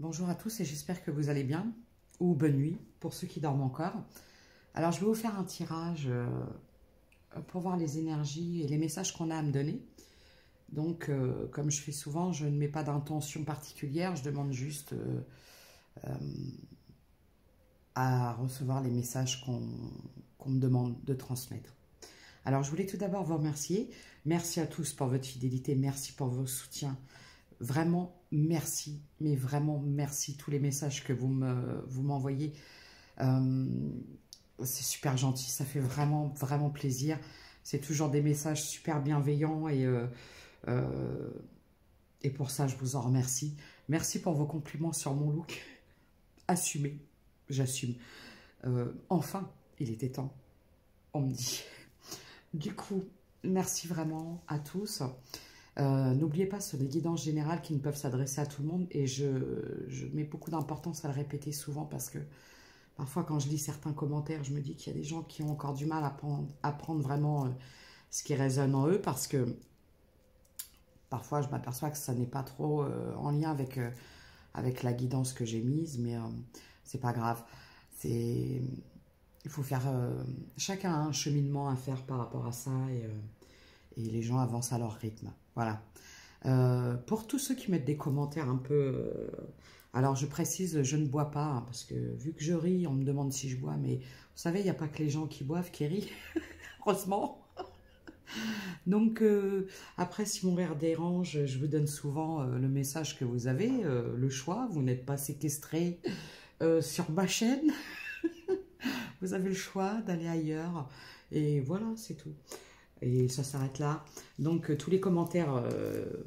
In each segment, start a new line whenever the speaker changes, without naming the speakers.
Bonjour à tous et j'espère que vous allez bien, ou bonne nuit pour ceux qui dorment encore. Alors je vais vous faire un tirage pour voir les énergies et les messages qu'on a à me donner. Donc comme je fais souvent, je ne mets pas d'intention particulière, je demande juste à recevoir les messages qu'on me demande de transmettre. Alors je voulais tout d'abord vous remercier. Merci à tous pour votre fidélité, merci pour vos soutiens. Vraiment, merci, mais vraiment merci. Tous les messages que vous m'envoyez, c'est super gentil, ça fait vraiment, vraiment plaisir. C'est toujours des messages super bienveillants et pour ça, je vous en remercie. Merci pour vos compliments sur mon look. Assumez, j'assume. Enfin, il était temps, on me dit. Du coup, merci vraiment à tous. N'oubliez pas, ce sont des guidances générales qui ne peuvent s'adresser à tout le monde et je mets beaucoup d'importance à le répéter souvent parce que parfois quand je lis certains commentaires, je me dis qu'il y a des gens qui ont encore du mal à prendre vraiment ce qui résonne en eux parce que parfois je m'aperçois que ça n'est pas trop en lien avec la guidance que j'ai mise, mais c'est pas grave. Il faut faire chacun a un cheminement à faire par rapport à ça et les gens avancent à leur rythme. Voilà. Pour tous ceux qui mettent des commentaires un peu... alors, je précise, je ne bois pas, hein, parce que vu que je ris, on me demande si je bois, mais vous savez, il n'y a pas que les gens qui boivent qui rient, heureusement. Donc, après, si mon rire dérange, je vous donne souvent le message que vous avez, le choix, vous n'êtes pas séquestré sur ma chaîne. Vous avez le choix d'aller ailleurs, et voilà, c'est tout. Et ça s'arrête là. Donc, tous les commentaires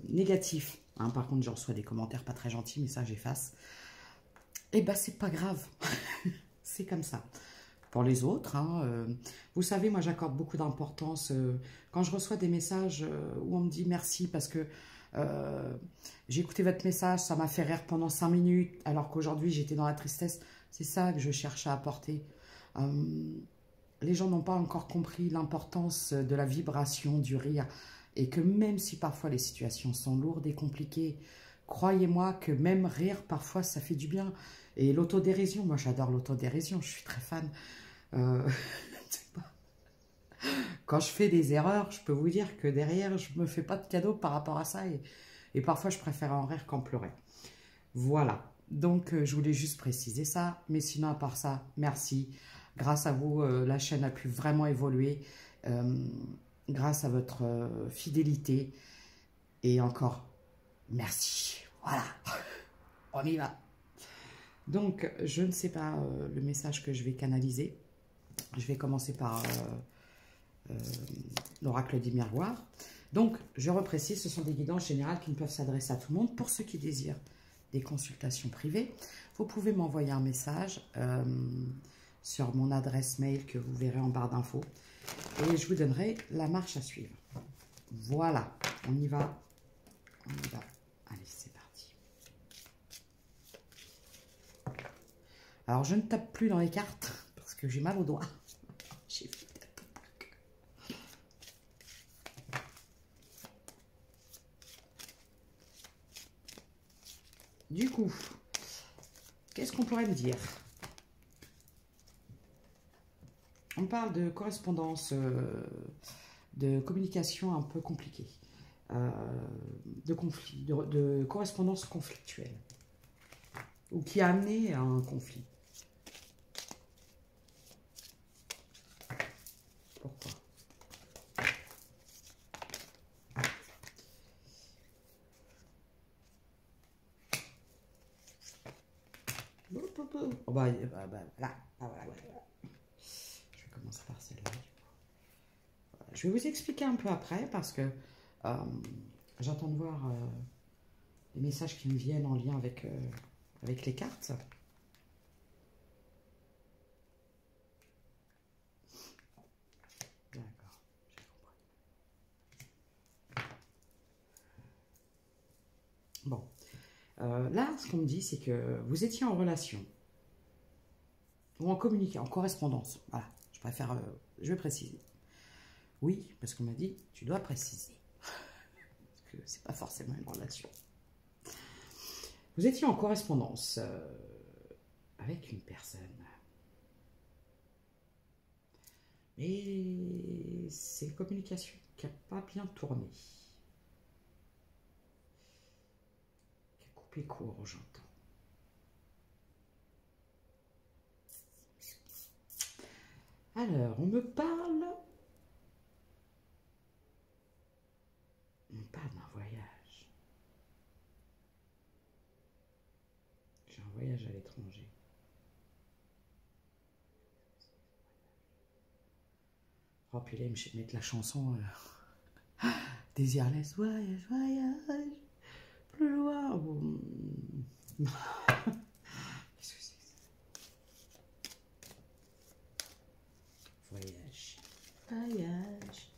négatifs, hein, par contre, je reçois des commentaires pas très gentils, mais ça, j'efface. Eh ben, c'est pas grave. C'est comme ça. Pour les autres, hein, vous savez, moi, j'accorde beaucoup d'importance. Quand je reçois des messages où on me dit merci parce que j'ai écouté votre message, ça m'a fait rire pendant 5 minutes, alors qu'aujourd'hui, j'étais dans la tristesse. C'est ça que je cherche à apporter. Les gens n'ont pas encore compris l'importance de la vibration, du rire. Et que même si parfois les situations sont lourdes et compliquées, croyez-moi que même rire, parfois, ça fait du bien. Et l'autodérision, moi j'adore l'autodérision, je suis très fan. Quand je fais des erreurs, je peux vous dire que derrière, je ne me fais pas de cadeau par rapport à ça. Et parfois, je préfère en rire qu'en pleurer. Voilà. Donc, je voulais juste préciser ça. Mais sinon, à part ça, merci. Grâce à vous, la chaîne a pu vraiment évoluer grâce à votre fidélité. Et encore, merci. Voilà, on y va. Donc, je ne sais pas le message que je vais canaliser. Je vais commencer par l'oracle des miroirs. Donc, je reprécise, ce sont des guidances générales qui ne peuvent s'adresser à tout le monde. Pour ceux qui désirent des consultations privées, vous pouvez m'envoyer un message sur mon adresse mail que vous verrez en barre d'infos. Et je vous donnerai la marche à suivre. Voilà, on y va. On y va. Allez, c'est parti. Alors, je ne tape plus dans les cartes parce que j'ai mal aux doigts. J'ai fait du coup, qu'est-ce qu'on pourrait me dire? On parle de correspondance, de communication un peu compliquée, de conflit, de correspondance conflictuelle, ou qui a amené à un conflit. Pourquoi? Oh bah, là, voilà. Je vais commencer par celle-là. Je vais vous expliquer un peu après parce que j'attends de voir les messages qui me viennent en lien avec les cartes. D'accord, j'ai compris. Bon, là, ce qu'on me dit, c'est que vous étiez en relation ou en communiqué, en correspondance. Voilà, je préfère, je vais préciser. Oui, parce qu'on m'a dit, tu dois préciser. Parce que c'est pas forcément une relation. Vous étiez en correspondance avec une personne. Et c'est une communication qui n'a pas bien tourné. Qui a coupé court, j'entends. Alors, on me parle... On parle d'un voyage. J'ai un voyage à l'étranger. Oh, puis là, il me mettre la chanson Désirless, voyage, voyage, plus loin. Qu'est-ce que c'est ça? Voyage, voyage.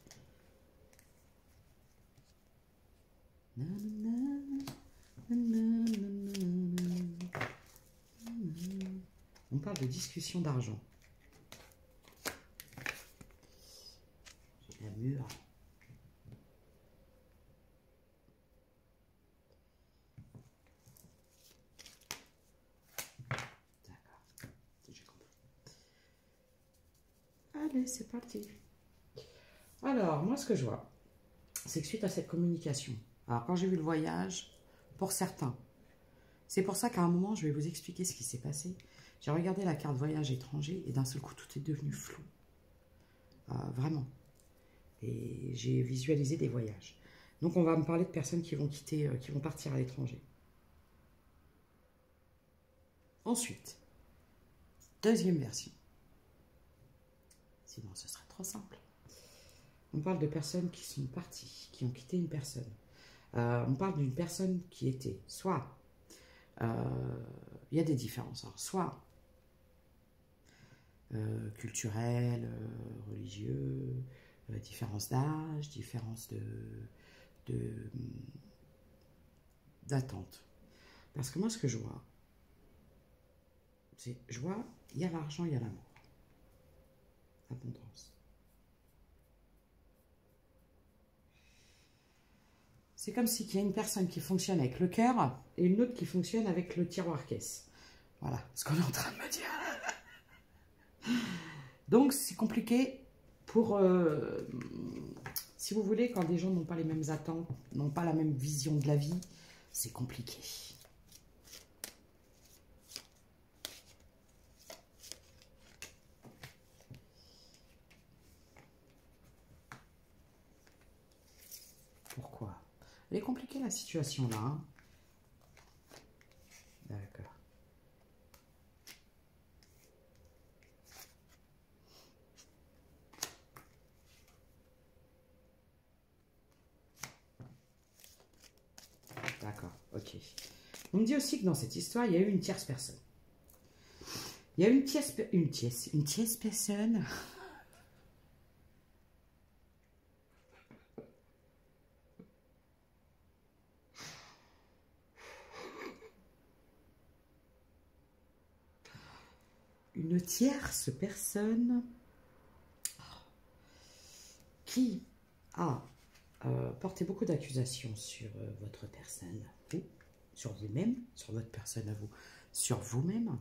On parle de discussion d'argent. J'ai la mûre. D'accord, j'ai compris. Allez, c'est parti. Alors, moi, ce que je vois, c'est que suite à cette communication, alors quand j'ai vu le voyage, pour certains, c'est pour ça qu'à un moment, je vais vous expliquer ce qui s'est passé. J'ai regardé la carte voyage étranger et d'un seul coup, tout est devenu flou. Vraiment. Et j'ai visualisé des voyages. Donc, on va me parler de personnes qui vont quitter, qui vont partir à l'étranger. Ensuite, deuxième version. Sinon, ce serait trop simple. On parle de personnes qui sont parties, qui ont quitté une personne. On parle d'une personne qui était soit... il y a des différences. Alors, soit culturelles, religieux, différence d'âge, différence d'attente. Parce que moi, ce que je vois, c'est, je vois, il y a l'argent, il y a l'amour. Abondance. C'est comme si il y a une personne qui fonctionne avec le cœur et une autre qui fonctionne avec le tiroir-caisse. Voilà ce qu'on est en train de me dire. Donc, c'est compliqué pour... si vous voulez, quand des gens n'ont pas les mêmes attentes, n'ont pas la même vision de la vie, c'est compliqué. Pourquoi? Elle est compliquée, la situation, là. Hein. D'accord. D'accord, ok. On me dit aussi que dans cette histoire, il y a eu une tierce personne. Il y a une tierce personne. Une tierce personne qui a porté beaucoup d'accusations sur votre personne, vous, sur vous-même, sur votre personne à vous, sur vous-même.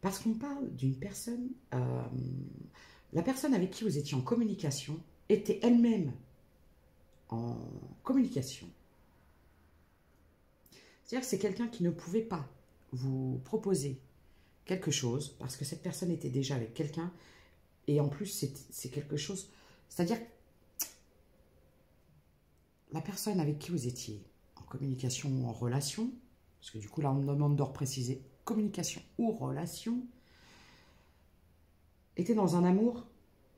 Parce qu'on parle d'une personne, la personne avec qui vous étiez en communication était elle-même en communication. C'est-à-dire que c'est quelqu'un qui ne pouvait pas vous proposer quelque chose parce que cette personne était déjà avec quelqu'un et en plus c'est quelque chose, c'est-à-dire la personne avec qui vous étiez en communication ou en relation, parce que du coup là on me demande de repréciser communication ou relation, était dans un amour,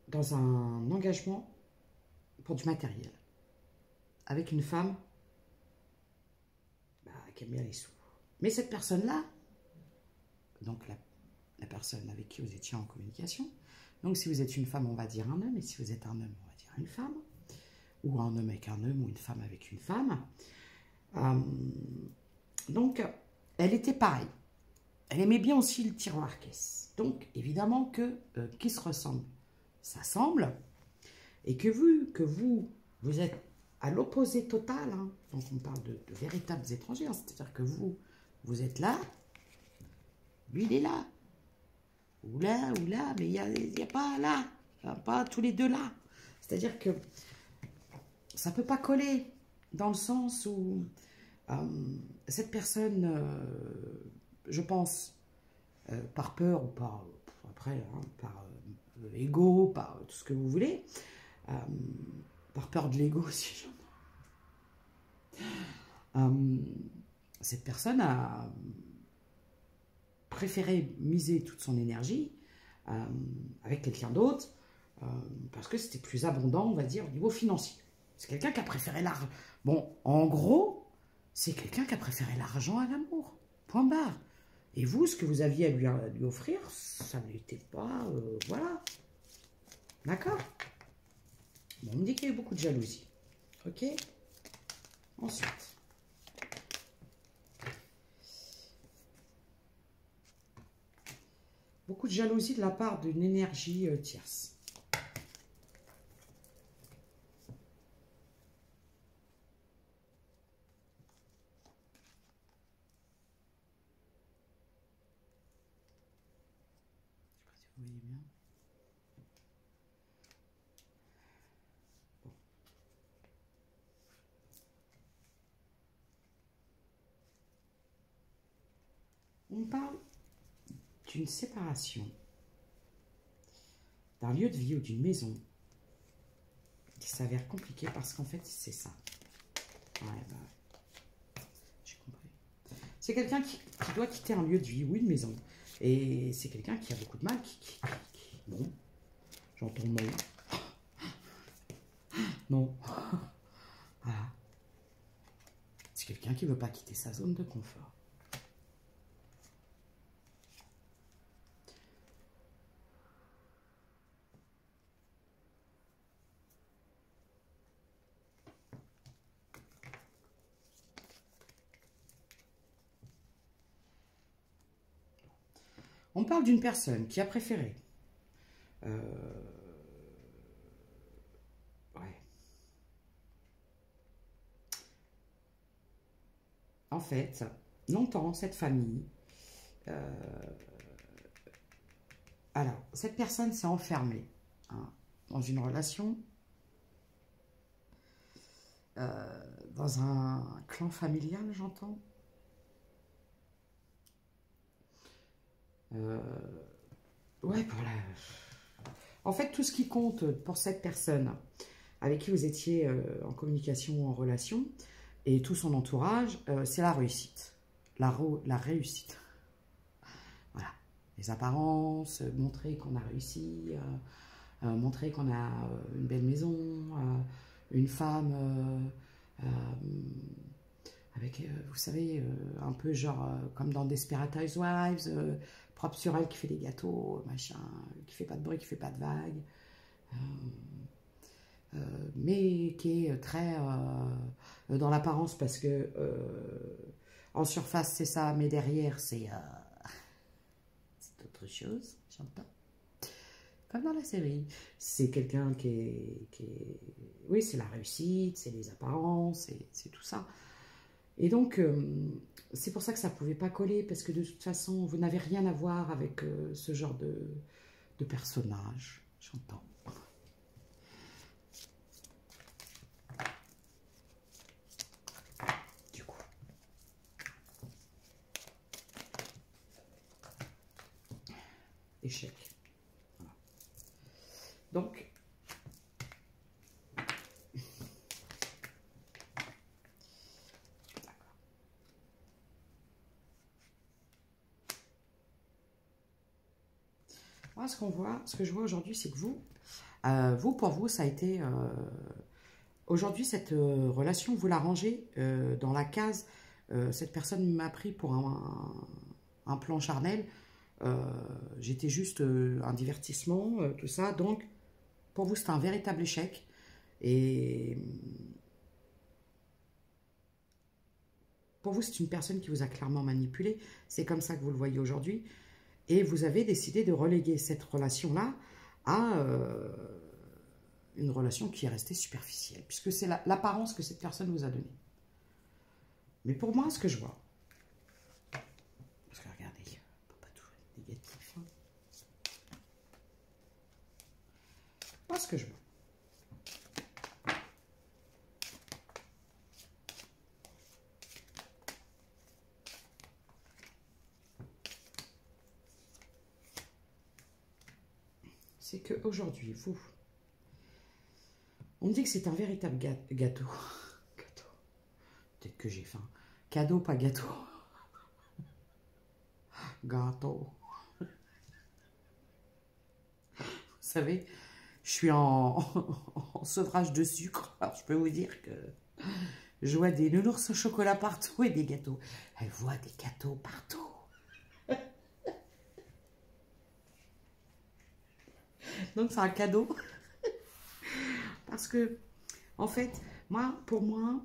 dans un engagement pour du matériel, avec une femme qui aime bien les sous. Mais cette personne-là, donc la personne avec qui vous étiez en communication, donc si vous êtes une femme, on va dire un homme, et si vous êtes un homme, on va dire une femme, ou un homme avec un homme, ou une femme avec une femme. Donc, elle était pareille. Elle aimait bien aussi le tiroir-caisse. Donc, évidemment que qui se ressemble, s'assemble, et que vous êtes à l'opposé total, hein, donc on parle de véritables étrangers, hein, c'est-à-dire que vous Vous êtes là. Lui, il est là. Ou là, mais il n'y a pas là. Il n'y a pas tous les deux là. C'est-à-dire que ça ne peut pas coller dans le sens où cette personne, je pense, par peur ou par, après, hein, par ego, par tout ce que vous voulez, par peur de l'ego, si cette personne a préféré miser toute son énergie avec quelqu'un d'autre parce que c'était plus abondant, on va dire, au niveau financier. C'est quelqu'un qui a préféré l'argent. Bon, en gros, c'est quelqu'un qui a préféré l'argent à l'amour. Point barre. Et vous, ce que vous aviez à lui offrir, ça n'était pas... voilà. D'accord? Bon, on me dit qu'il y a eu beaucoup de jalousie. Ok? Ensuite. Beaucoup de jalousie de la part d'une énergie tierce. Je ne sais pas si vous voyez bien. Bon. On parle d'une séparation, d'un lieu de vie ou d'une maison qui s'avère compliqué parce qu'en fait, c'est ça. Ouais, bah, j'ai compris. C'est quelqu'un qui doit quitter un lieu de vie ou une maison. Et c'est quelqu'un qui a beaucoup de mal, bon, j'entends non. Non. Voilà. C'est quelqu'un qui ne veut pas quitter sa zone de confort. On parle d'une personne qui a préféré en fait, longtemps, cette famille, alors, cette personne s'est enfermée dans une relation, dans un clan familial, j'entends. Ouais, en fait, tout ce qui compte pour cette personne avec qui vous étiez en communication ou en relation, et tout son entourage, c'est la réussite. La réussite. Voilà. Les apparences, montrer qu'on a réussi, montrer qu'on a une belle maison, une femme avec, vous savez, un peu genre comme dans Desperate Housewives, propre sur elle qui fait des gâteaux, machin, qui fait pas de bruit, qui fait pas de vagues. Mais qui est très dans l'apparence parce que en surface c'est ça, mais derrière c'est autre chose, j'entends. Comme dans la série. C'est quelqu'un qui est... Oui, c'est la réussite, c'est les apparences, c'est tout ça. Et donc, c'est pour ça que ça ne pouvait pas coller, parce que de toute façon, vous n'avez rien à voir avec ce genre de personnage, j'entends. Du coup. Échec. Voilà. Donc, moi, ce que je vois aujourd'hui, c'est que pour vous, ça a été... aujourd'hui, cette relation, vous la rangez dans la case. Cette personne m'a pris pour un plan charnel. J'étais juste un divertissement, tout ça. Donc, pour vous, c'est un véritable échec. Et pour vous, c'est une personne qui vous a clairement manipulé. C'est comme ça que vous le voyez aujourd'hui. Et vous avez décidé de reléguer cette relation-là à une relation qui est restée superficielle, puisque c'est l'apparence que cette personne vous a donnée. Mais pour moi, ce que je vois, Pas ce que je vois. C'est qu'aujourd'hui, vous, on me dit que c'est un véritable gâteau. Gâteau. Peut-être que j'ai faim. Cadeau, pas gâteau. Gâteau. Vous savez, je suis en sevrage de sucre. Alors, je peux vous dire que je vois des nounours au chocolat partout et des gâteaux. Elle voit des gâteaux partout. Donc, c'est un cadeau. Parce que, en fait, moi, pour moi,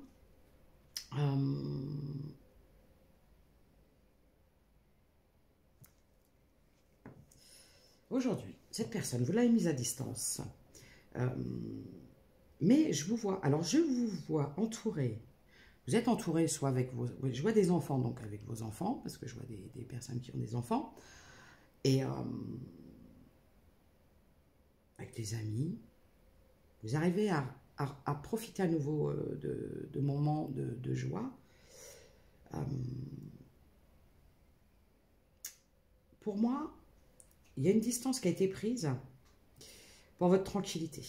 aujourd'hui, cette personne, vous l'avez mise à distance. Mais je vous vois, alors je vous vois entouré. Vous êtes entouré soit avec vos... Je vois des enfants, donc avec vos enfants, parce que je vois des personnes qui ont des enfants. Et avec des amis. Vous arrivez à profiter à nouveau de moments de joie. Pour moi, il y a une distance qui a été prise pour votre tranquillité.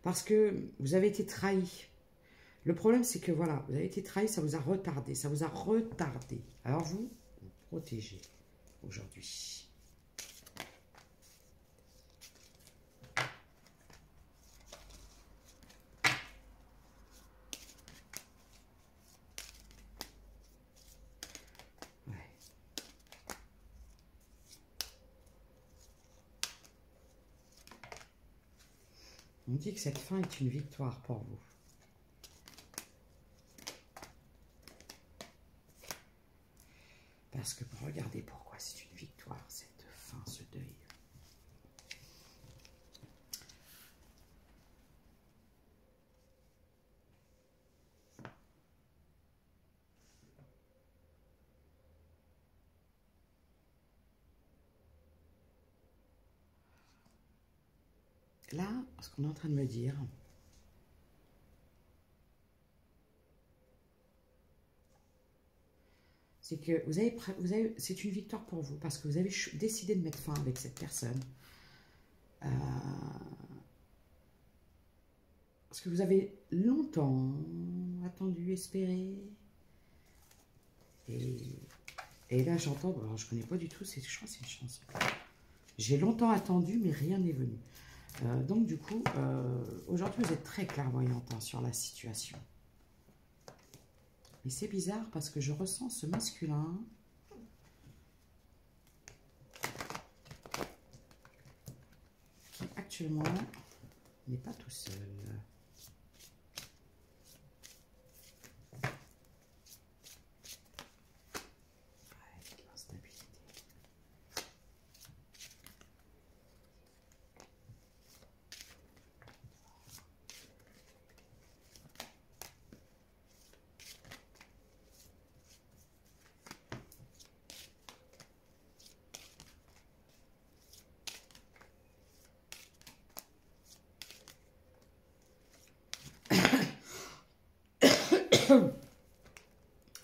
Parce que vous avez été trahi. Le problème, c'est que voilà, vous avez été trahi, ça vous a retardé. Ça vous a retardé. Alors vous, vous protégez aujourd'hui. On dit que cette fin est une victoire pour vous. Parce que regardez pourquoi c'est une victoire, cette fin, ce deuil. Là, ce qu'on est en train de me dire, c'est que c'est une victoire pour vous parce que vous avez décidé de mettre fin avec cette personne. Parce que vous avez longtemps attendu, espéré. Et là, j'entends, alors je ne connais pas du tout, je crois que c'est une chanson. J'ai longtemps attendu, mais rien n'est venu. Donc, du coup, aujourd'hui, vous êtes très clairvoyante hein, sur la situation. Et c'est bizarre parce que je ressens ce masculin qui, actuellement, n'est pas tout seul.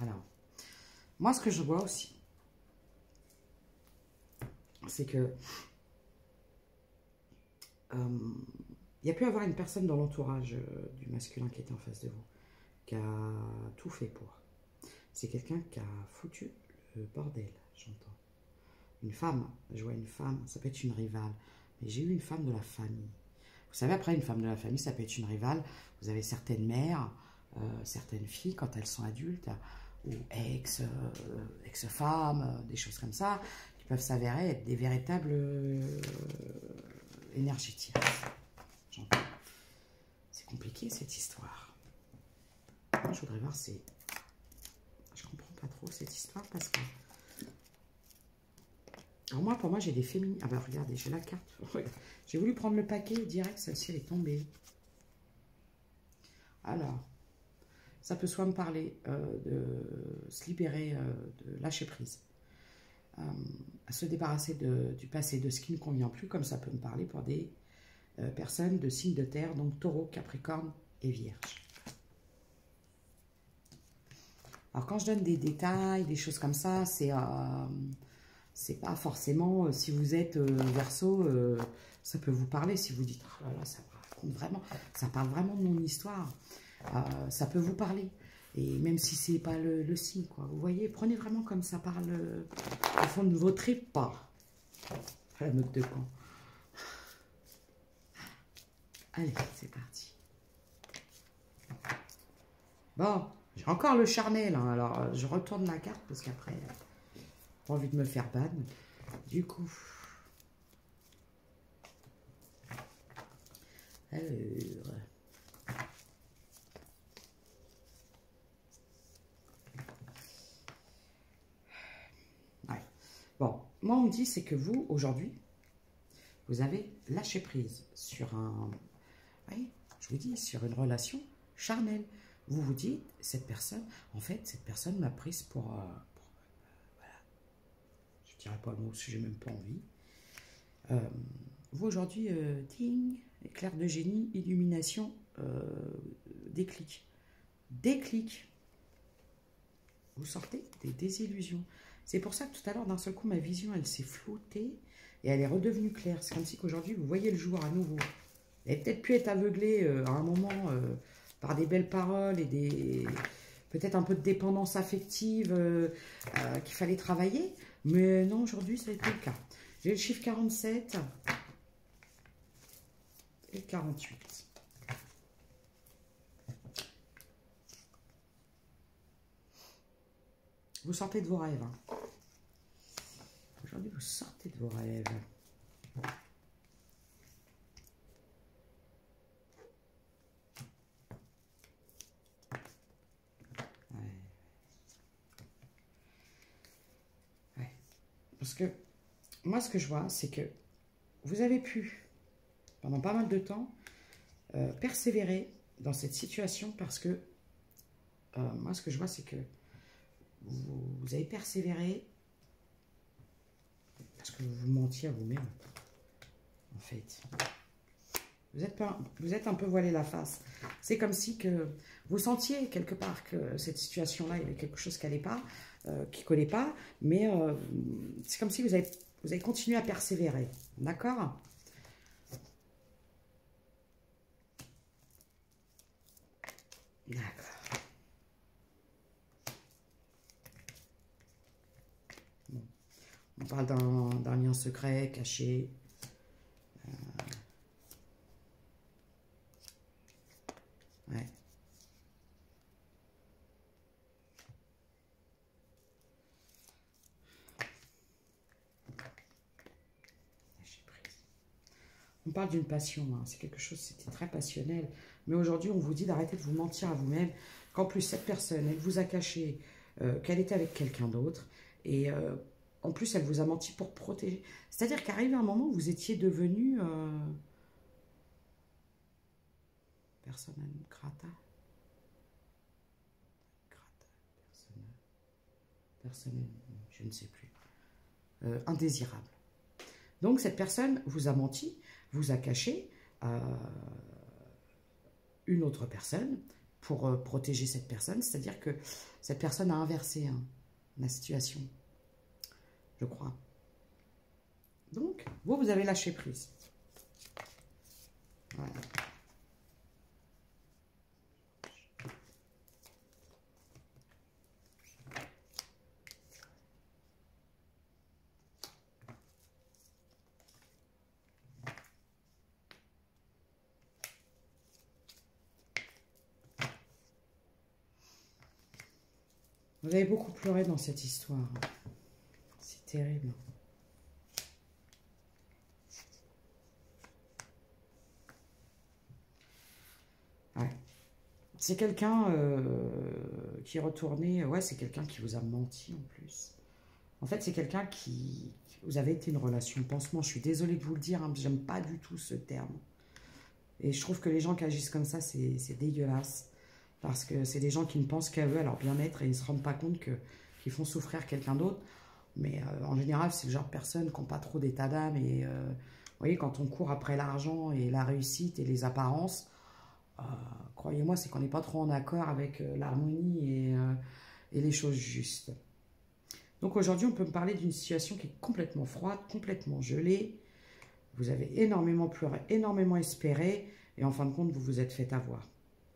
Alors, moi, ce que je vois aussi, c'est que il y a pu avoir une personne dans l'entourage du masculin qui était en face de vous, qui a tout fait pour. C'est quelqu'un qui a foutu le bordel, j'entends. Une femme, je vois une femme, ça peut être une rivale, mais j'ai eu une femme de la famille. Vous savez, après, une femme de la famille, ça peut être une rivale. Vous avez certaines mères, certaines filles, quand elles sont adultes, ou ex-femmes, des choses comme ça, qui peuvent s'avérer être des véritables énergétiques. C'est compliqué, cette histoire. Moi, je voudrais voir, je comprends pas trop cette histoire, parce que... Alors moi, pour moi, j'ai des féminines. Ah bah regardez, j'ai la carte. J'ai voulu prendre le paquet direct, celle-ci elle est tombée. Alors, ça peut soit me parler de se libérer, de lâcher prise, à se débarrasser du passé, de ce qui ne convient plus, comme ça peut me parler pour des personne de signe de terre, donc taureau, capricorne et vierge. Alors, quand je donne des détails, des choses comme ça, c'est pas forcément, si vous êtes Verseau, ça peut vous parler. Si vous dites, oh là là, ça raconte vraiment, ça parle vraiment de mon histoire, ça peut vous parler. Et même si c'est pas le signe, quoi. Vous voyez, prenez vraiment comme ça parle au fond de vos tripes, pas la meute de camp. Allez, c'est parti. Bon, j'ai encore le charnel, hein, alors je retourne la carte parce qu'après, pas envie de me faire ban. Du coup, alors, ouais. Bon, moi on me dit c'est que vous aujourd'hui, vous avez lâché prise sur un, oui, je vous dis sur une relation charnelle. Vous vous dites cette personne, en fait cette personne m'a prise pour voilà. Je dirais pas le mot si j'ai même pas envie. Vous aujourd'hui, ding, éclair de génie, illumination, déclic. Déclic. Vous sortez des désillusions. C'est pour ça que tout à l'heure, d'un seul coup, ma vision, elle s'est floutée et elle est redevenue claire. C'est comme si qu'aujourd'hui, vous voyez le jour à nouveau. Vous avez peut-être pu être aveuglé à un moment par des belles paroles et des peut-être un peu de dépendance affective qu'il fallait travailler. Mais non, aujourd'hui, ça a été le cas. J'ai le chiffre 47 et 48. Vous sortez de vos rêves. Hein. Aujourd'hui, vous sortez de vos rêves. Ouais. Parce que moi, ce que je vois, c'est que vous avez pu, pendant pas mal de temps, persévérer dans cette situation parce que moi, ce que je vois, c'est que vous avez persévéré parce que vous vous mentiez à vous-même, en fait. Vous êtes un peu voilé la face. C'est comme si que vous sentiez quelque part que cette situation-là, il y avait quelque chose qui n'allait pas, qui ne collait pas, mais c'est comme si vous avez continué à persévérer. D'accord ? D'accord. Bon. On parle d'un lien secret, caché. Ouais. On parle d'une passion, hein. C'est quelque chose, c'était très passionnel. Mais aujourd'hui, on vous dit d'arrêter de vous mentir à vous-même. Qu'en plus, cette personne, elle vous a caché qu'elle était avec quelqu'un d'autre. Et en plus, elle vous a menti pour protéger. C'est-à-dire qu'arrivé un moment où vous étiez devenu persona non grata. Personnel, je ne sais plus. Indésirable. Donc, cette personne vous a menti, vous a caché une autre personne pour protéger cette personne. C'est-à-dire que cette personne a inversé la situation, je crois. Donc, vous avez lâché prise. Voilà. Vous avez beaucoup pleuré dans cette histoire. C'est terrible. Ouais. C'est quelqu'un qui est retourné. Ouais, c'est quelqu'un qui vous a menti en plus. En fait, c'est quelqu'un qui... Vous avez été une relation pansement. Je suis désolée de vous le dire, hein, j'aime pas du tout ce terme. Et je trouve que les gens qui agissent comme ça, c'est dégueulasse. Parce que c'est des gens qui ne pensent qu'à eux, à leur bien-être, et ils ne se rendent pas compte qu'ils font souffrir quelqu'un d'autre. Mais en général, c'est le genre de personnes qui n'ont pas trop d'état d'âme. Et voyez, quand on court après l'argent et la réussite et les apparences, croyez-moi, c'est qu'on n'est pas trop en accord avec l'harmonie et les choses justes. Donc aujourd'hui, on peut me parler d'une situation qui est complètement froide, complètement gelée. Vous avez énormément pleuré, énormément espéré, et en fin de compte, vous vous êtes fait avoir.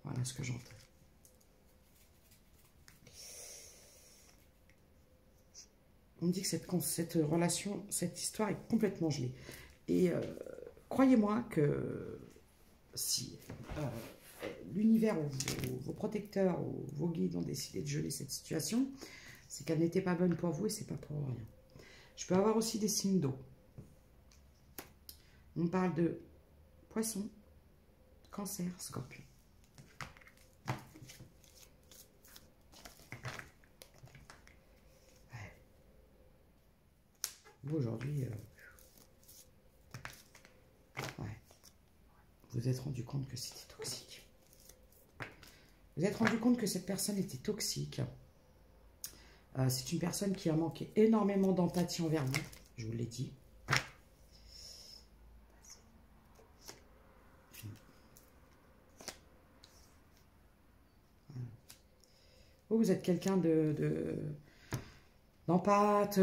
Voilà ce que j'entends. On me dit que cette relation, cette histoire est complètement gelée. Et croyez-moi que si l'univers ou vos protecteurs ou vos guides ont décidé de geler cette situation, c'est qu'elle n'était pas bonne pour vous et c'est pas pour rien. Je peux avoir aussi des signes d'eau. On parle de poisson, cancer, scorpion. Ouais. Vous aujourd'hui, ouais. Vous vous êtes rendu compte que c'était toxique. Vous vous êtes rendu compte que cette personne était toxique. C'est une personne qui a manqué énormément d'empathie envers vous, je vous l'ai dit. Vous êtes quelqu'un d'empathe,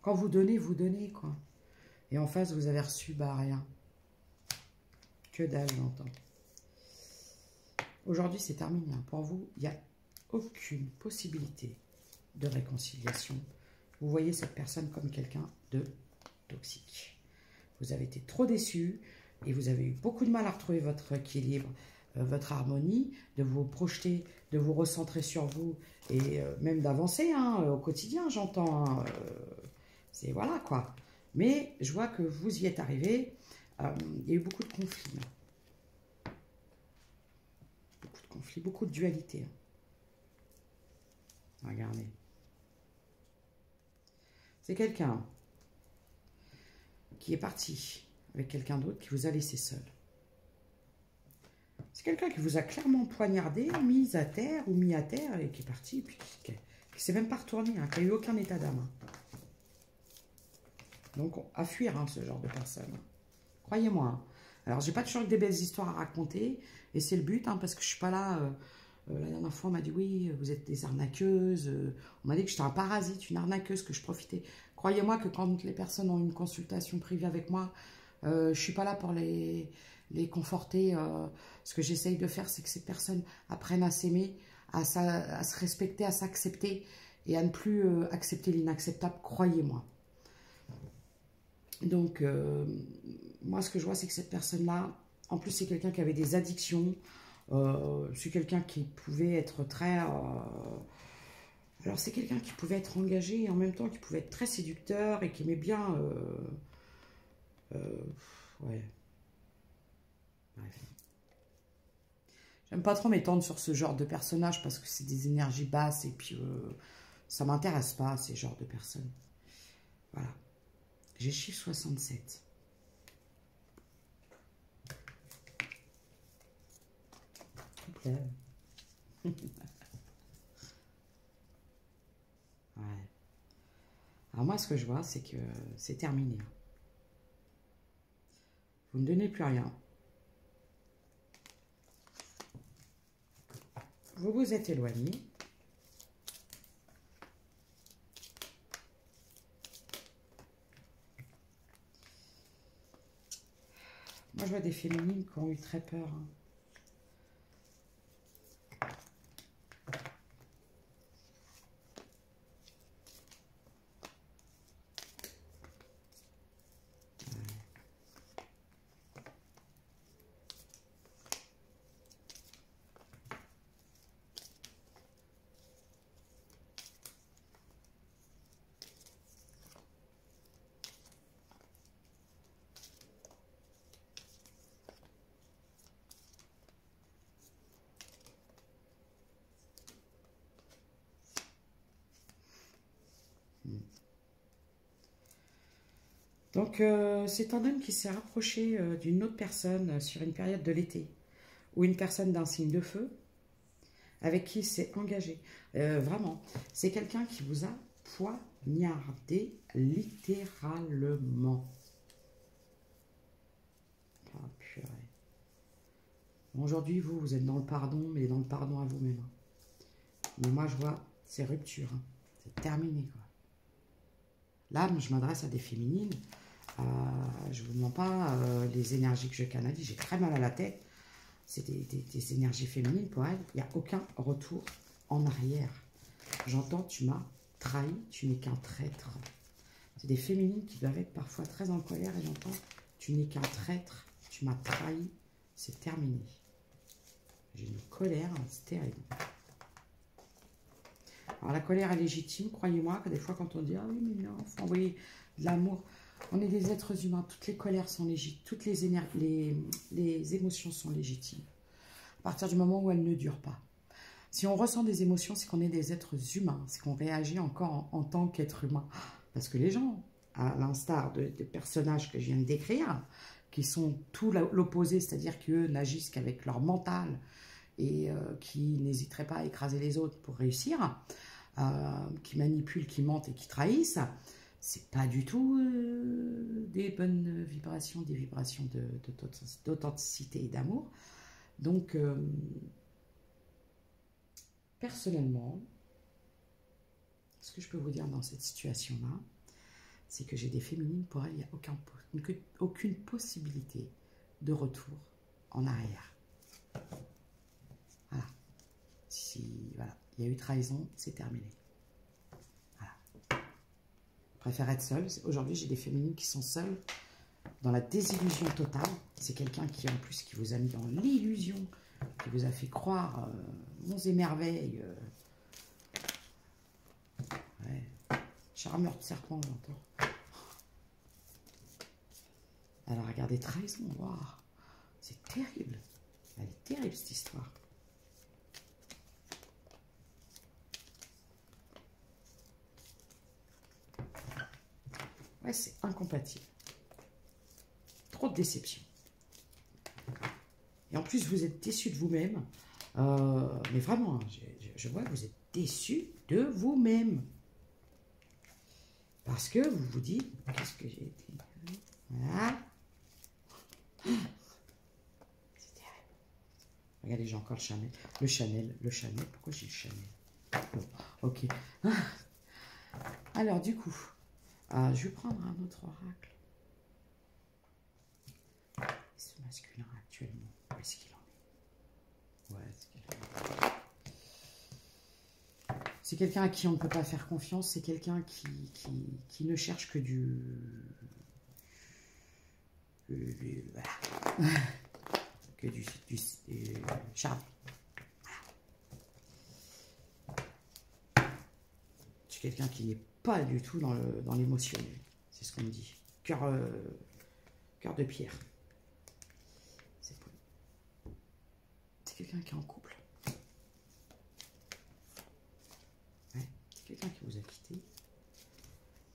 Quand vous donnez, quoi. Et en face, vous avez reçu, bah, rien. Que dalle, j'entends. Aujourd'hui, c'est terminé. Pour vous, il n'y a aucune possibilité de réconciliation. Vous voyez cette personne comme quelqu'un de toxique. Vous avez été trop déçu et vous avez eu beaucoup de mal à retrouver votre équilibre, votre harmonie, de vous projeter, de vous recentrer sur vous et même d'avancer au quotidien, j'entends. C'est voilà quoi. Mais je vois que vous y êtes arrivé. Il y a eu beaucoup de conflits. Beaucoup de conflits, beaucoup de dualité. Regardez. C'est quelqu'un qui est parti avec quelqu'un d'autre qui vous a laissé seul. C'est quelqu'un qui vous a clairement poignardé, mis à terre ou mis à terre et qui est parti, et puis qui ne s'est même pas retourné, qui n'a eu aucun état d'âme. Donc, à fuir, ce genre de personne. Croyez-moi. Alors, j'ai pas toujours des belles histoires à raconter, et c'est le but, parce que je suis pas là. La dernière fois, on m'a dit, oui, vous êtes des arnaqueuses. On m'a dit que j'étais un parasite, une arnaqueuse, que je profitais. Croyez-moi que quand les personnes ont une consultation privée avec moi, je suis pas là pour les conforter. Ce que j'essaye de faire, c'est que ces personnes apprennent à s'aimer, à se respecter, à s'accepter, et à ne plus accepter l'inacceptable, croyez-moi. Donc, moi, ce que je vois, c'est que cette personne-là, en plus, c'est quelqu'un qui avait des addictions. C'est quelqu'un qui pouvait être très... alors, c'est quelqu'un qui pouvait être engagé et en même temps qui pouvait être très séducteur et qui aimait bien... ouais. Bref. J'aime pas trop m'étendre sur ce genre de personnage parce que c'est des énergies basses et puis ça m'intéresse pas, ces genres de personnes. Voilà. J'ai chiffre 67. Complet. Ouais. Alors moi, ce que je vois, c'est que c'est terminé. Vous ne donnez plus rien. Vous vous êtes éloigné. Moi, je vois des féminines qui ont eu très peur. Donc, c'est un homme qui s'est rapproché d'une autre personne sur une période de l'été, ou une personne d'un signe de feu, avec qui il s'est engagé. Vraiment, c'est quelqu'un qui vous a poignardé littéralement. Ah, purée. Bon, aujourd'hui, vous êtes dans le pardon, mais dans le pardon à vous-même. Mais moi, je vois, c'est rupture. Hein. C'est terminé, quoi. Là, je m'adresse à des féminines. Je ne vous demande pas les énergies que je canalise. J'ai très mal à la tête. C'est des énergies féminines pour elles. Il n'y a aucun retour en arrière. J'entends, tu m'as trahi, tu n'es qu'un traître. C'est des féminines qui doivent être parfois très en colère et j'entends, tu n'es qu'un traître, tu m'as trahi, c'est terminé. J'ai une colère, c'est terrible. Alors la colère est légitime, croyez-moi, que des fois quand on dit, ah oui mais non, il faut envoyer de l'amour. On est des êtres humains, toutes les colères sont légitimes, toutes les émotions sont légitimes. À partir du moment où elles ne durent pas. Si on ressent des émotions, c'est qu'on est des êtres humains, c'est qu'on réagit encore en tant qu'être humain. Parce que les gens, à l'instar des personnages que je viens de décrire, qui sont tout l'opposé, c'est-à-dire qu'eux n'agissent qu'avec leur mental et qui n'hésiteraient pas à écraser les autres pour réussir, qui manipulent, qui mentent et qui trahissent, c'est pas du tout des bonnes vibrations, des vibrations d'authenticité et d'amour. Donc, personnellement, ce que je peux vous dire dans cette situation-là, c'est que j'ai des féminines, pour elles, il n'y a aucune possibilité de retour en arrière. Voilà. Voilà. Il y a eu trahison, c'est terminé. Voilà. Je préfère être seule. Aujourd'hui, j'ai des féminines qui sont seules, dans la désillusion totale. C'est quelqu'un qui, en plus, qui vous a mis dans l'illusion, qui vous a fait croire monts et merveilles. Ouais. Charmeur de serpent, j'entends. Alors, regardez, trahison, wow. C'est terrible. Elle est terrible, cette histoire. Ouais, c'est incompatible. Trop de déception. Et en plus, vous êtes déçu de vous-même. Mais vraiment, je vois que vous êtes déçu de vous-même. Parce que vous vous dites, qu'est-ce que j'ai été? Voilà. C'est terrible. Regardez, j'ai encore le Chanel. Le Chanel. Pourquoi j'ai le Chanel? Bon, ok. Alors, du coup, je vais prendre un autre oracle. Ce masculin, actuellement, où est-ce qu'il en est? Ouais, est-ce qu'il en est? C'est quelqu'un à qui on ne peut pas faire confiance. C'est quelqu'un qui ne cherche que du... voilà. Que du charme. Voilà. C'est quelqu'un qui n'est pas du tout dans l'émotionnel. C'est ce qu'on me dit. Cœur de pierre. C'est quelqu'un qui est en couple. Ouais. C'est quelqu'un qui vous a quitté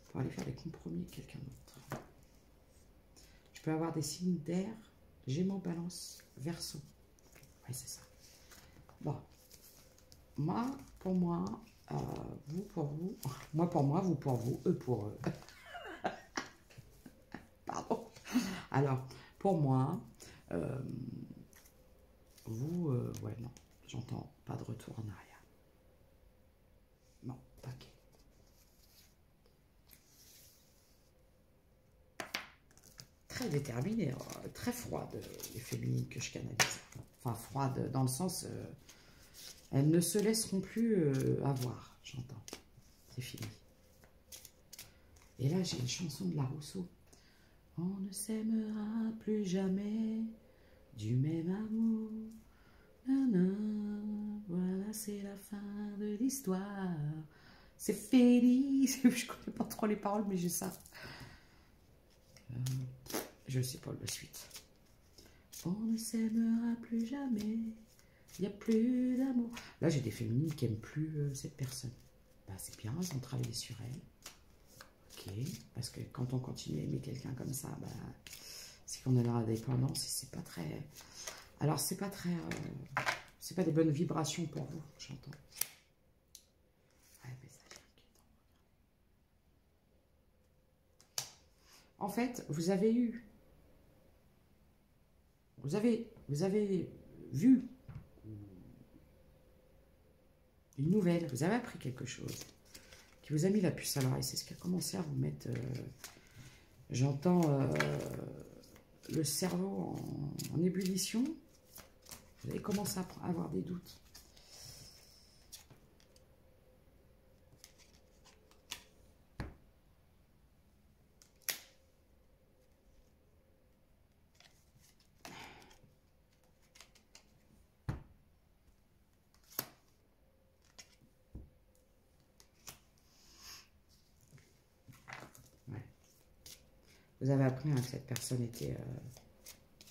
pour aller faire des compromis avec quelqu'un d'autre. Je peux avoir des signes d'air, Gémeaux, Balance, Verseau. Oui, c'est ça. Bon. Moi, pour moi, vous pour vous. Moi pour moi, vous pour vous, eux pour eux. Pardon. Alors, pour moi, vous, ouais, non, j'entends pas de retour en arrière. Non, ok. Très déterminée, très froide, les féminines que je canalise. Enfin, froide dans le sens, elles ne se laisseront plus avoir, j'entends. C'est fini. Et là, j'ai une chanson de La Rousseau. On ne s'aimera plus jamais du même amour. Nanana, voilà, c'est la fin de l'histoire. C'est fini. Je connais pas trop les paroles, mais j'ai ça. Je sais pas la suite. On ne s'aimera plus jamais. Il n'y a plus d'amour. Là, j'ai des féminines qui n'aiment plus cette personne. Bah, c'est bien, elles ont travaillé sur elle. Ok, parce que quand on continue à aimer quelqu'un comme ça, bah, c'est qu'on est dans la dépendance et c'est pas très... Alors, c'est pas très... c'est pas des bonnes vibrations pour vous, j'entends. Ouais, mais ça, En fait, vous avez vu une nouvelle, vous avez appris quelque chose qui vous a mis la puce à l'oreille. C'est ce qui a commencé à vous mettre, j'entends le cerveau en ébullition. Vous avez commencé à avoir des doutes. Vous avez appris que cette personne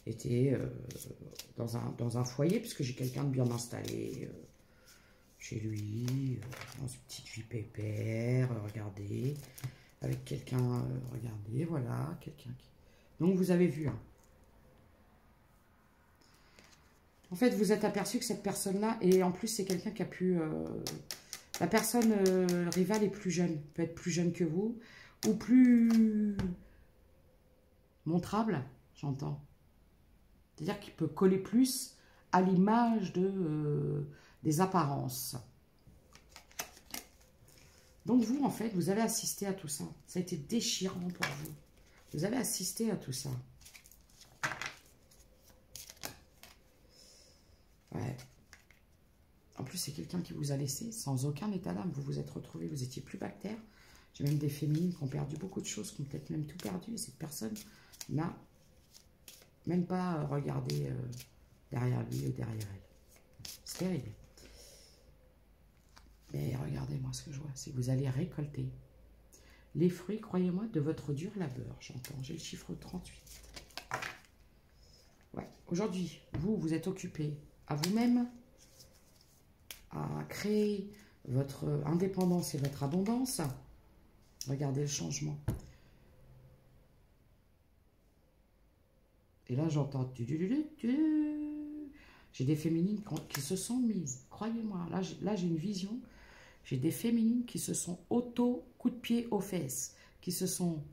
était dans un foyer, puisque j'ai quelqu'un de bien installé chez lui, dans une petite vie pépère, regardez, avec quelqu'un, regardez, voilà, quelqu'un qui... Donc vous avez vu. Hein. En fait, vous êtes aperçu que cette personne-là, et en plus c'est quelqu'un qui a pu... la personne rivale est plus jeune, peut être plus jeune que vous, ou plus... montrable, j'entends. C'est-à-dire qu'il peut coller plus à l'image des apparences. Donc vous, en fait, vous avez assisté à tout ça. Ça a été déchirant pour vous. Vous avez assisté à tout ça. Ouais. En plus, c'est quelqu'un qui vous a laissé sans aucun état d'âme. Vous vous êtes retrouvé, vous étiez plus bactère. J'ai même des féminines qui ont perdu beaucoup de choses, qui ont peut-être même tout perdu. Et cette personne n'a même pas regardé derrière lui ou derrière elle. C'est terrible. Mais regardez-moi ce que je vois, c'est que vous allez récolter les fruits, croyez-moi, de votre dur labeur. J'entends, j'ai le chiffre 38. Ouais. Aujourd'hui, vous êtes occupé à vous-même, à créer votre indépendance et votre abondance. Regardez le changement. Et là, j'entends... J'ai des féminines qui se sont mises. Croyez-moi, là j'ai une vision. J'ai des féminines qui se sont auto-coup de pied aux fesses. Qui se sont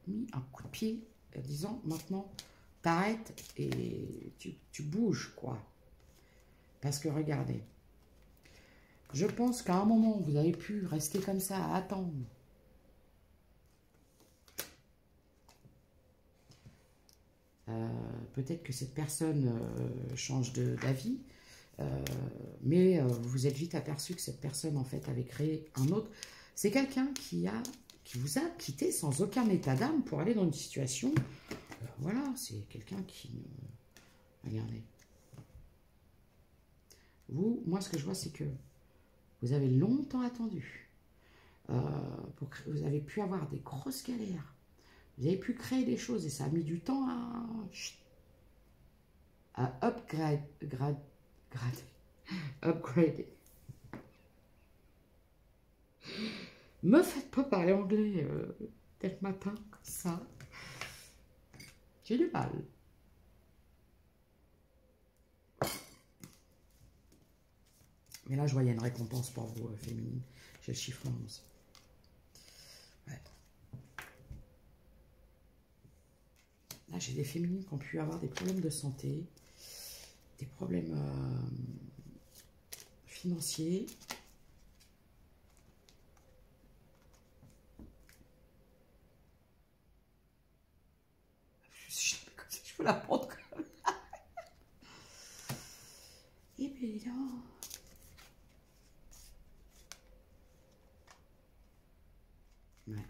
mis un coup de pied en disant, maintenant, t'arrêtes et tu bouges, quoi. Parce que, regardez, je pense qu'à un moment, vous avez pu rester comme ça, à attendre. Peut-être que cette personne change d'avis, mais vous êtes vite aperçu que cette personne, en fait, avait créé un autre. C'est quelqu'un qui vous a quitté sans aucun état d'âme pour aller dans une situation. Voilà, c'est quelqu'un qui... Regardez. Moi, ce que je vois, c'est que vous avez longtemps attendu. Vous avez pu avoir des grosses galères. Vous avez pu créer des choses et ça a mis du temps à upgrader. Me faites pas parler anglais dès le matin, comme ça. J'ai du mal. Mais là, je vois, il y a une récompense pour vous, féminine. J'ai le chiffre 11. Ouais. Là, j'ai des féminines qui ont pu avoir des problèmes de santé, des problèmes financiers. Je peux la prendre comme ça. Et puis non. Ouais.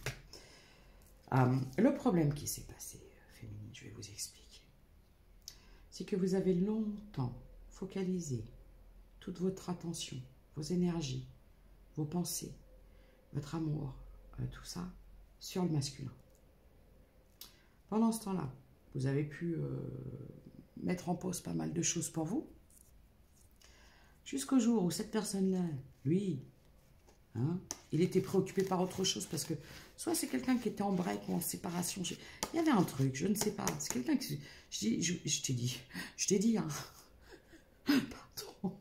Le problème qui s'est passé, féminine, je vais vous expliquer. C'est que vous avez longtemps focalisé toute votre attention, vos énergies, vos pensées, votre amour, tout ça, sur le masculin. Pendant ce temps-là, vous avez pu mettre en pause pas mal de choses pour vous, jusqu'au jour où cette personne-là, lui, hein, il était préoccupé par autre chose, parce que soit c'est quelqu'un qui était en break ou en séparation, il y avait un truc, je ne sais pas, c'est quelqu'un qui... Je t'ai dit, hein, pardon,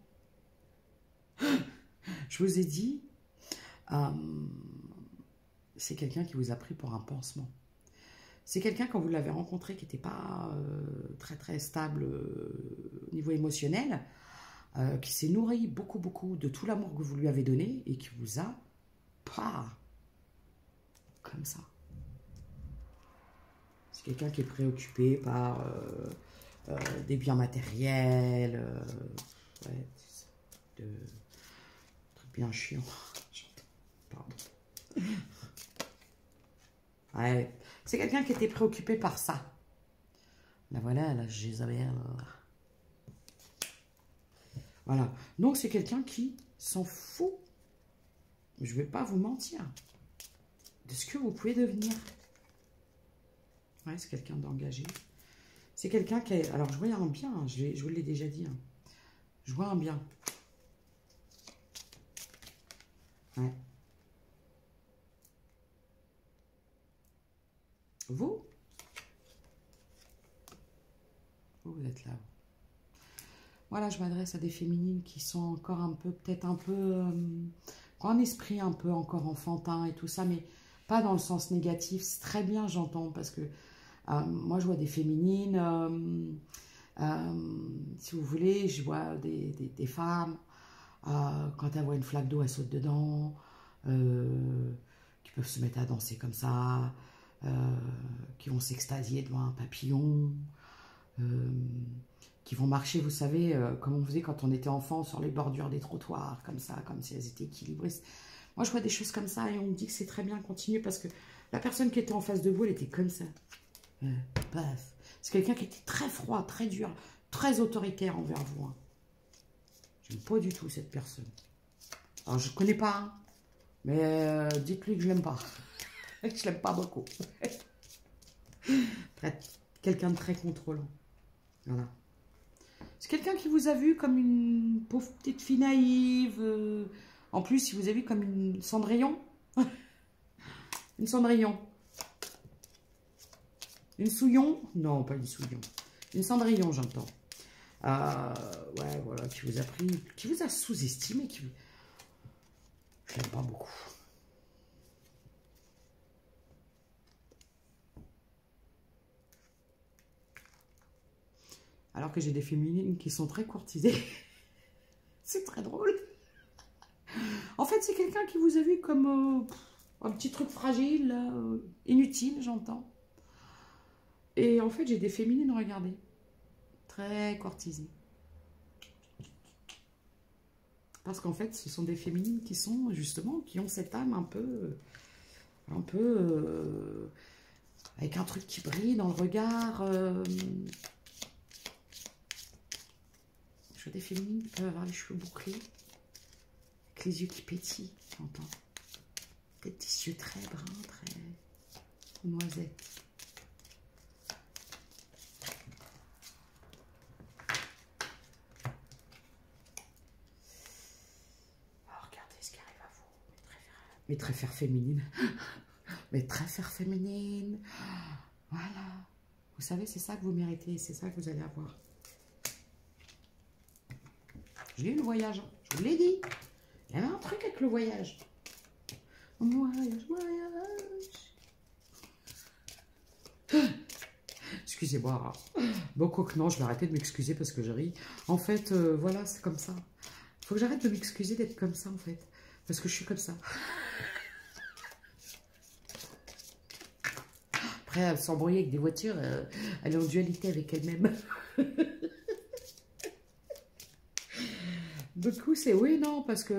je vous ai dit, c'est quelqu'un qui vous a pris pour un pansement. C'est quelqu'un, quand vous l'avez rencontré, qui n'était pas très très stable au niveau émotionnel, qui s'est nourri beaucoup de tout l'amour que vous lui avez donné et qui vous a pas comme ça. C'est quelqu'un qui est préoccupé par des biens matériels, ouais, de trucs bien chiants. Pardon. Ouais, c'est quelqu'un qui était préoccupé par ça. La voilà, la Jézabel. Voilà. Donc, c'est quelqu'un qui s'en fout, je ne vais pas vous mentir, de ce que vous pouvez devenir. Ouais, c'est quelqu'un d'engagé. C'est quelqu'un qui est... Alors, je vois un bien, hein, je vous l'ai déjà dit. Hein. Je vois un bien. Ouais. Vous êtes là. Voilà, je m'adresse à des féminines qui sont encore un peu, peut-être un peu, en esprit un peu encore enfantin et tout ça, mais pas dans le sens négatif. C'est très bien, j'entends, parce que moi, je vois des féminines, si vous voulez, je vois des femmes, quand elles voient une flaque d'eau, elles sautent dedans, qui peuvent se mettre à danser comme ça, qui vont s'extasier devant un papillon, qui vont marcher, vous savez, comme on faisait quand on était enfant, sur les bordures des trottoirs, comme ça, comme si elles étaient équilibrées. Moi, je vois des choses comme ça et on me dit que c'est très bien, continuer, parce que la personne qui était en face de vous, elle était comme ça. Paf. C'est quelqu'un qui était très froid, très dur, très autoritaire envers vous. Hein. J'aime pas du tout cette personne. Alors, je ne connais pas, hein, mais dites-lui que je l'aime pas. Je l'aime pas beaucoup. Quelqu'un de très contrôlant. Voilà. C'est quelqu'un qui vous a vu comme une pauvre petite fille naïve. En plus, il vous a vu comme une Cendrillon. Une Cendrillon. Une Souillon. Non, pas une Souillon. Une Cendrillon, j'entends. Ouais, voilà, qui vous a pris, qui vous a sous-estimé. Je l'aime pas beaucoup. Alors que j'ai des féminines qui sont très courtisées. C'est très drôle. En fait, c'est quelqu'un qui vous a vu comme un petit truc fragile, inutile, j'entends. Et en fait, j'ai des féminines, regardez, très courtisées. Parce qu'en fait, ce sont des féminines qui sont, justement, qui ont cette âme un peu avec un truc qui brille dans le regard. Je vois des féminines qui peuvent avoir les cheveux bouclés, avec les yeux qui pétillent, j'entends. Des petits yeux très bruns, très noisettes. Oh, regardez ce qui arrive à vous. Mes très fers féminines. Mes très fers féminines. Voilà. Vous savez, c'est ça que vous méritez, c'est ça que vous allez avoir. J'ai eu le voyage, hein. Je vous l'ai dit. Il y avait un truc avec le voyage. Voyage. Excusez-moi. Beaucoup que non, je vais arrêter de m'excuser parce que je ris. En fait, voilà, c'est comme ça. Il faut que j'arrête de m'excuser d'être comme ça, en fait. Parce que je suis comme ça. Après, elle s'embrouiller avec des voitures, elle est en dualité avec elle-même. Du coup, c'est oui, non, parce que,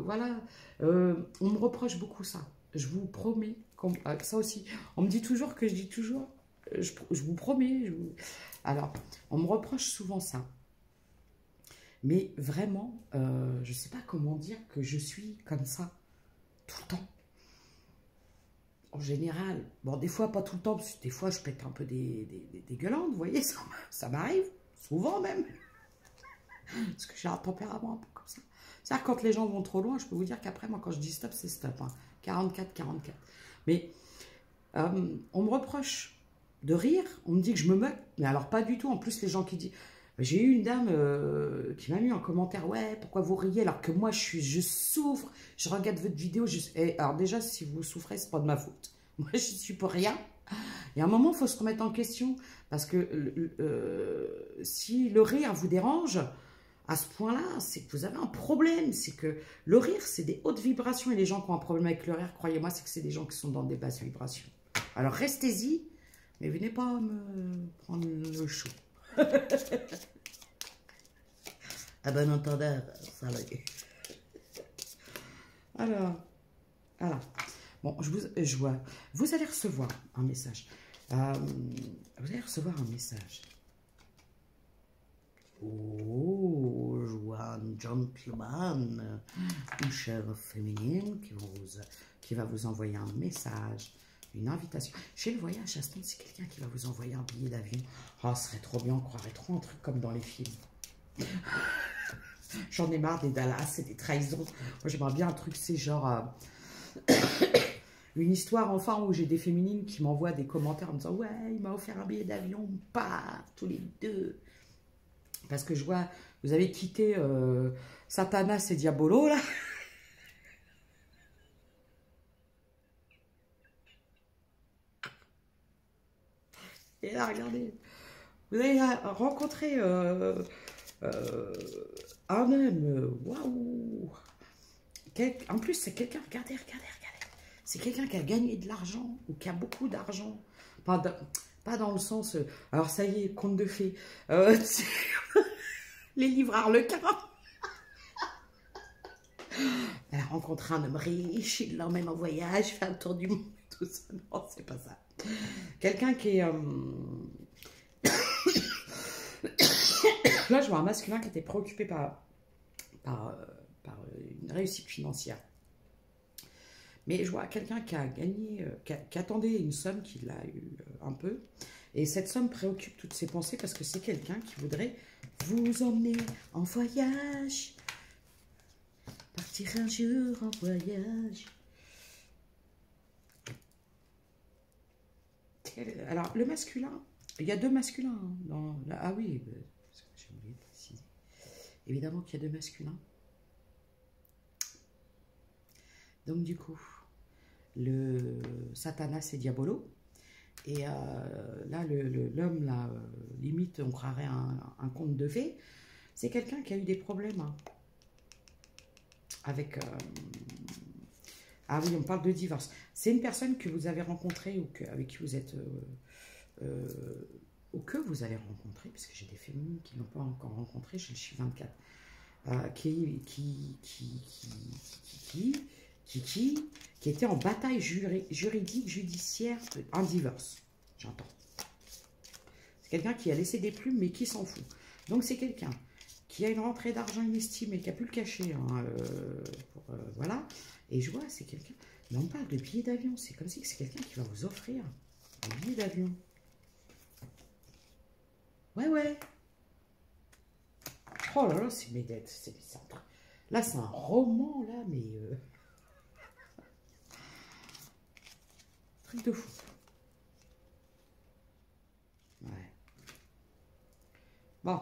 voilà, on me reproche beaucoup ça. Je vous promets, ça aussi, on me dit toujours que je dis toujours, je vous promets. Alors, on me reproche souvent ça. Mais vraiment, je ne sais pas comment dire que je suis comme ça, tout le temps. En général, bon, des fois, pas tout le temps, parce que des fois, je pète un peu des gueulantes, vous voyez, ça m'arrive, souvent même. Parce que j'ai un tempérament un peu comme ça. C'est-à-dire quand les gens vont trop loin, je peux vous dire qu'après, moi, quand je dis stop, c'est stop. Hein. 44, 44. Mais on me reproche de rire, on me dit que je me moque, mais alors pas du tout. En plus, les gens qui disent... J'ai eu une dame qui m'a mis en commentaire, ouais, pourquoi vous riez alors que moi, je souffre, je regarde votre vidéo. Et alors déjà, si vous souffrez, c'est pas de ma faute. Moi, je suis pour rien. Et à un moment, il faut se remettre en question. Parce que si le rire vous dérange, à ce point-là, c'est que vous avez un problème. C'est que le rire, c'est des hautes vibrations. Et les gens qui ont un problème avec le rire, croyez-moi, c'est que c'est des gens qui sont dans des basses vibrations. Alors restez-y, mais venez pas me prendre le chou. À bon entendeur, ça va. Alors, voilà. Bon, je vois. Vous allez recevoir un message. Vous allez recevoir un message. Oh, je vois un gentleman, une chèvre féminine qui va vous envoyer un message, une invitation. Chez le voyage, c'est quelqu'un qui va vous envoyer un billet d'avion. Oh, ce serait trop bien, on croirait trop un truc comme dans les films. J'en ai marre des Dallas et des trahisons. Moi, j'aimerais bien un truc, c'est genre... une histoire, enfin, où j'ai des féminines qui m'envoient des commentaires en me disant « Ouais, il m'a offert un billet d'avion, on part tous les deux. » Parce que je vois, vous avez quitté Satanas et Diabolo, là. Et là, regardez. Vous avez rencontré un homme, waouh. En plus, c'est quelqu'un, regardez. C'est quelqu'un qui a gagné de l'argent ou qui a beaucoup d'argent. Pas dans le sens... alors, ça y est, conte de fées. Les livres Harlequin. Elle a rencontré un homme riche, il l'emmène en voyage, fait un tour du monde, tout ça. Non, c'est pas ça. Quelqu'un qui est... Là, je vois un masculin qui était préoccupé par une réussite financière. Mais je vois quelqu'un qui a gagné, qui attendait une somme, qu'il a eu un peu. Et cette somme préoccupe toutes ses pensées parce que c'est quelqu'un qui voudrait vous emmener en voyage. Partir un jour en voyage. Alors, le masculin, il y a deux masculins. Ah oui, j'ai oublié de préciser. Évidemment qu'il y a deux masculins. Donc, du coup, le Satanas et Diabolo. Et là, l'homme, là, limite, on croirait un conte de fées. C'est quelqu'un qui a eu des problèmes avec... ah oui, on parle de divorce. C'est une personne que vous avez rencontrée ou avec qui vous êtes... ou que vous allez rencontrer, parce que j'ai des féminines qui n'ont pas encore rencontré, j'ai le chiffre 24, qui était en bataille juridique, judiciaire, un divorce, j'entends. C'est quelqu'un qui a laissé des plumes, mais qui s'en fout. Donc c'est quelqu'un qui a une rentrée d'argent inestimée, qui a pu le cacher, hein, voilà. Et je vois, c'est quelqu'un... Mais on parle de billets d'avion, c'est comme si c'est quelqu'un qui va vous offrir un billet d'avion. Ouais. Oh là là, c'est mes dettes. Là, c'est un roman, là, mais... truc de fou. Ouais. Bon.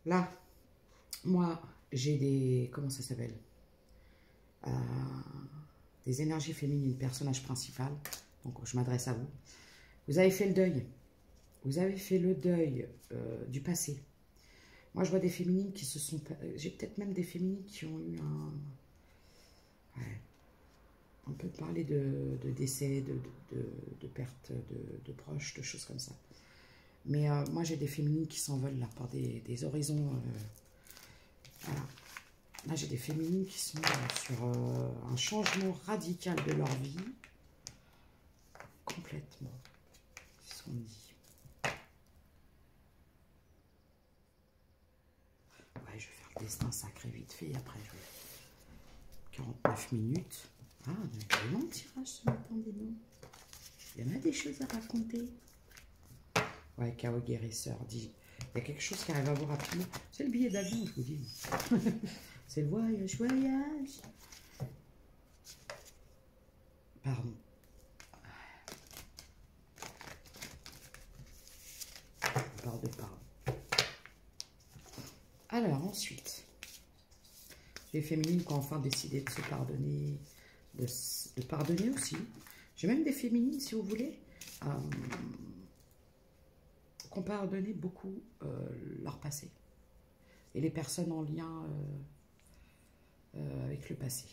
Là, moi, j'ai des... Comment ça s'appelle? Des énergies féminines, personnage principal. Donc, je m'adresse à vous. Vous avez fait le deuil. Vous avez fait le deuil du passé. Moi, je vois des féminines qui se sont... J'ai peut-être même des féminines qui ont eu un... Ouais. On peut parler de décès, de perte de proches, de choses comme ça. Mais moi, j'ai des féminines qui s'envolent là par des horizons. Voilà. Là, j'ai des féminines qui sont sur un changement radical de leur vie. Complètement. C'est ce qu'on dit. Ouais, je vais faire le destin sacré vite fait. Et après, je vais... 49 minutes. Ah, un long tirage ce matin, des noms. Il y en a des choses à raconter. Ouais, Chaos Guérisseur dit. Il y a quelque chose qui arrive à vous rapidement. C'est le billet d'avion, je vous dis. C'est le voyage. Pardon. On parle de pardon. Alors, ensuite, les féminines qui ont enfin décidé de se pardonner, de pardonner aussi. J'ai même des féminines, si vous voulez, qui ont pardonné beaucoup leur passé. Et les personnes en lien avec le passé.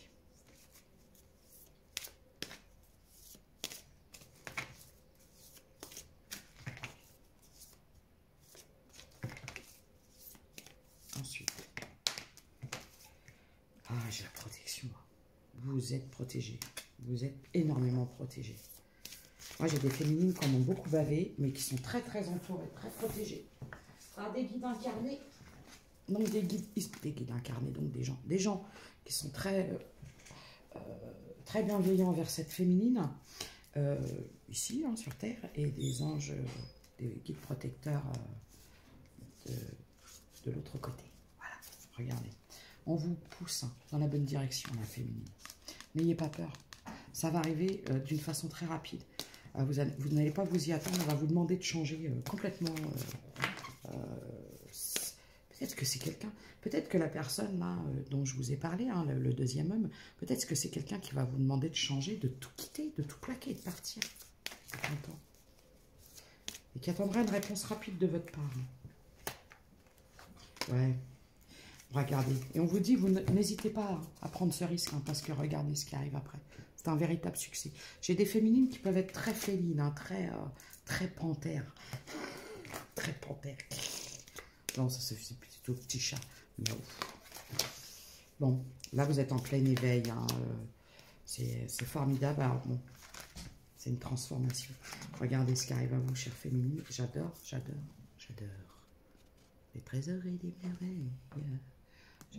Ensuite, j'ai la protection. Vous êtes protégés. Vous êtes énormément protégés. Moi, j'ai des féminines qui en ont beaucoup bavé, mais qui sont très, très entourées, très protégées. Par des guides incarnés. Donc, des guides incarnés, donc des gens qui sont très, très bienveillants envers cette féminine, ici, hein, sur Terre, et des anges, des guides protecteurs de l'autre côté. Voilà, regardez. On vous pousse dans la bonne direction, la féminine. N'ayez pas peur. Ça va arriver d'une façon très rapide. Vous n'allez pas vous y attendre. On va vous demander de changer complètement. Peut-être que c'est quelqu'un. Peut-être que la personne là dont je vous ai parlé, hein, le deuxième homme, peut-être que c'est quelqu'un qui va vous demander de changer, de tout quitter, de tout plaquer, de partir. Et qui attendra une réponse rapide de votre part. Ouais. Regardez. Et on vous dit, vous n'hésitez pas à prendre ce risque, hein, parce que regardez ce qui arrive après. C'est un véritable succès. J'ai des féminines qui peuvent être très félines, hein, très panthères. Très panthères. Non, ça c'est plutôt petit chat. Mais, bon, là vous êtes en plein éveil. Hein, c'est formidable. Alors bon, c'est une transformation. Regardez ce qui arrive à vous, chère féminine. J'adore, j'adore, j'adore. Les trésors et les merveilles.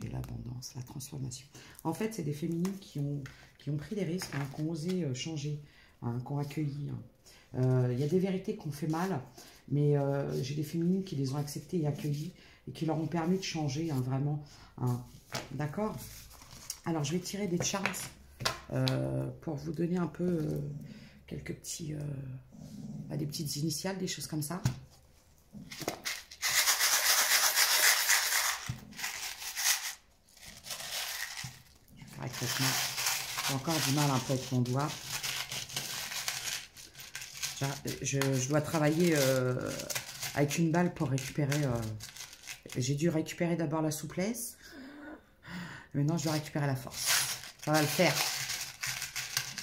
J'ai l'abondance, la transformation. En fait, c'est des féminines qui ont pris des risques, hein, qui ont osé changer, hein, qui ont accueilli. Il y a des vérités qui ont fait mal, mais j'ai des féminines qui les ont acceptées et accueillies et qui leur ont permis de changer, hein, vraiment. Hein. D'accord? Alors, je vais tirer des charms pour vous donner un peu quelques petits... des petites initiales, des choses comme ça. J'ai encore du mal un peu avec mon doigt. Je dois travailler avec une balle pour récupérer. J'ai dû récupérer d'abord la souplesse. Maintenant, je dois récupérer la force. Ça va le faire.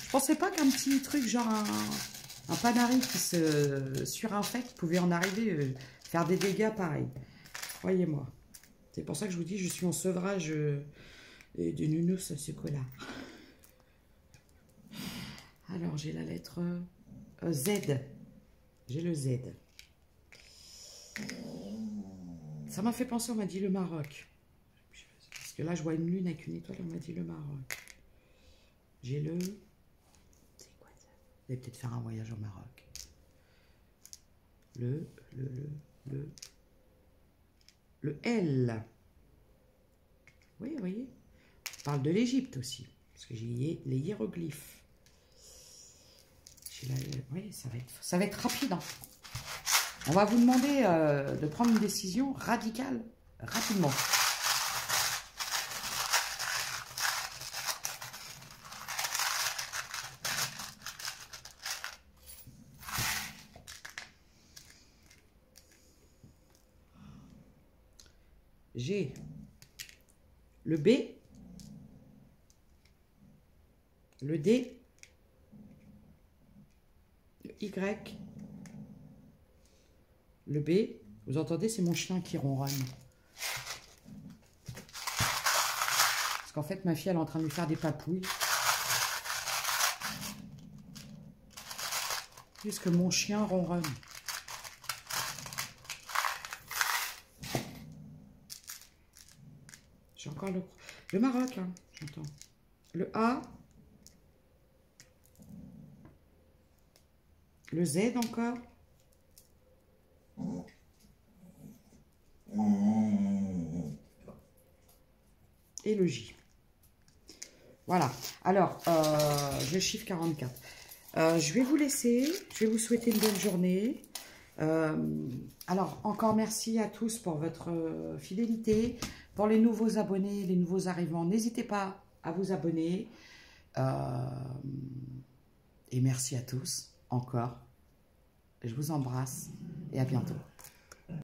Je pensais pas qu'un petit truc genre un panari qui se surinfecte pouvait en arriver faire des dégâts pareils. Croyez-moi. C'est pour ça que je vous dis, je suis en sevrage de nounours ce coup-là. Alors, j'ai la lettre Z. J'ai le Z. Ça m'a fait penser, on m'a dit le Maroc. Parce que là, je vois une lune avec une étoile, on m'a dit le Maroc. J'ai le... C'est quoi ça? Vous allez peut-être faire un voyage au Maroc. Le L. Oui, vous voyez. On parle de l'Égypte aussi. Parce que j'ai les hiéroglyphes. Oui, ça va être rapide. Hein. On va vous demander de prendre une décision radicale, rapidement. J'ai le B, le D, le Y, le B. Vous entendez, c'est mon chien qui ronronne. Parce qu'en fait, ma fille, elle est en train de lui faire des papouilles. Puisque mon chien ronronne. J'ai encore le Maroc, hein, j'entends. Le A. Le Z encore. Et le J. Voilà. Alors, je chiffre 44. Je vais vous laisser. Je vais vous souhaiter une bonne journée. Alors, encore merci à tous pour votre fidélité. Pour les nouveaux abonnés, les nouveaux arrivants, n'hésitez pas à vous abonner. Et merci à tous, encore. Je vous embrasse et à bientôt.